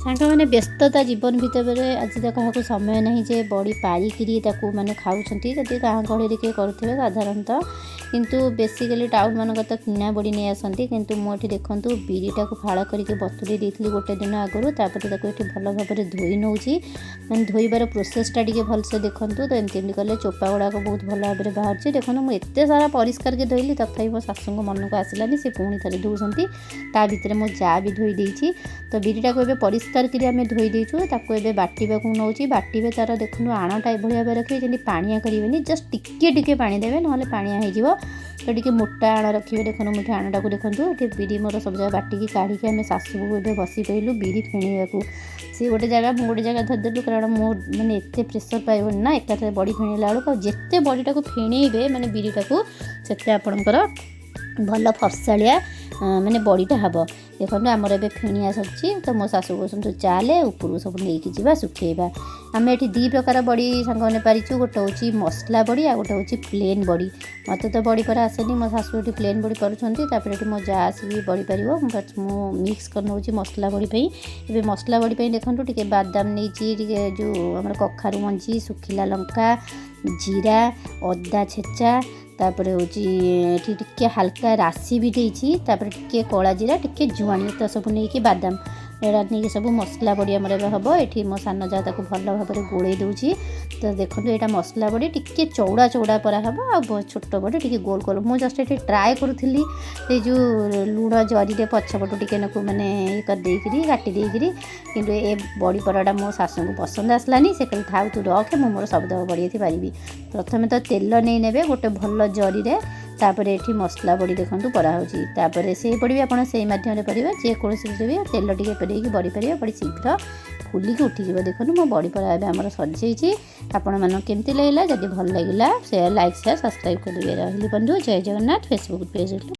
सांग मैंने व्यस्तता जीवन भितर आज तो क्या समय नहीं जे बड़ी पारिकी मैंने खाऊँ जदि गाँ गहली किए करुवे साधारणतः किंतु बेसिकली टाउन मानक तो किणा बड़ी नहीं आसती किंतु मुझे देखूँ बिरीटा को फाड़ करके बतुरी देती गोटे दिन आगुरी ये भल भाव में धोई नौ मैंने धोइबार प्रोसेसटा टी भलसे देखूँ तो एमती कले चोपा गुड़ाक बहुत भल भाव में बाहर देखो मुझे एत सारा परिष्कार के धोइली तथापि मो शाशु मन को आसलानी सी पुणी थे धोती ता भर मो जा भी धोई देती तो बिरीटा को परिष्कार करी आम धोई देचु ताको एबे बाटिबा को नौची बाटिबे तार देखु आणटा एभली भाव रखिए जमी पानिया करेंगे जस्ट टिके टिके पानी देवे ना पानिया हो तो टी मोटा आण रखिए देखो मुझे आणटा को देखूँ ये बिरी मोर सब जगह बाटिकी काढ़ी आम शाशु को ए बसी पाइलु बिरी फेणा सी गोटे जगह गोटे जगह धरदेलु कारण मो मैंने एत प्रेसर पाइबन ना एक बड़ी फेणला बेलू जिते बड़ीटा को फेणेबे मैंने बिरीटा को से आपणकर भल फफसाड़िया मैंने बड़ीटा हम देखो आमर ए फेणिया सरी तो मो शाशु कहते चाले ऊपर सब नहीं जा सुखेबा आम ये दी प्रकार बड़ी सांग मैंने पारिचु गोटे हूँ मसला बड़ी आ गोटे हूँ प्लेन बड़ी मत तो बड़ी पर आसेनी मो शाशु ये प्लेन बड़ी कर मो जा आसिक बड़ी पार मु मिक्स कर नौ मसला बड़ी ये मसला बड़ी देखो टे बादाम नहीं जो आम कखारू मंजी सुखिला लंका जीरा अदा छेचा तापर हूँ टी हाल्का राशि भी देती टे कला जीरा टे जुआणी तो सब नहीं बादाम एड़ा नहीं सब मसला बड़ी आमर हम ये मो सान जा भल भाव में गोड़े दूची तो देखो यहाँ मसला बड़ी टे चौड़ा चौड़ा परा हम आ छोट बड़ी टे गोल गोल मुझे जस्ट ये ट्राए करूँ जो लुण जरी पछपटू टे मैंने ये करदेकरी काटिदेकरी कि ए बड़ी पराटा मो शाशु को पसंद आसलानी से कहते था तू रखे मुझे मोर सब तक बढ़ी पारि प्रथम तो तेल नहीं ने गोटे भल जरी तापर ये मसला बड़ी देखूँ पराऊँगी से बड़ी भी आपड़ से मध्यम पड़े जेकोसी भी तेल टे पेरेगी बड़ी पारे बड़ी शीघ्र फुलिकी उठिज देखो मो बड़ी परा आम सजी आपण मन केमती लगे जब भल लगे शेयर लाइक शेयर सब्सक्राइब करेंगे रही बंधु जय जगन्नाथ फेसबुक पेज।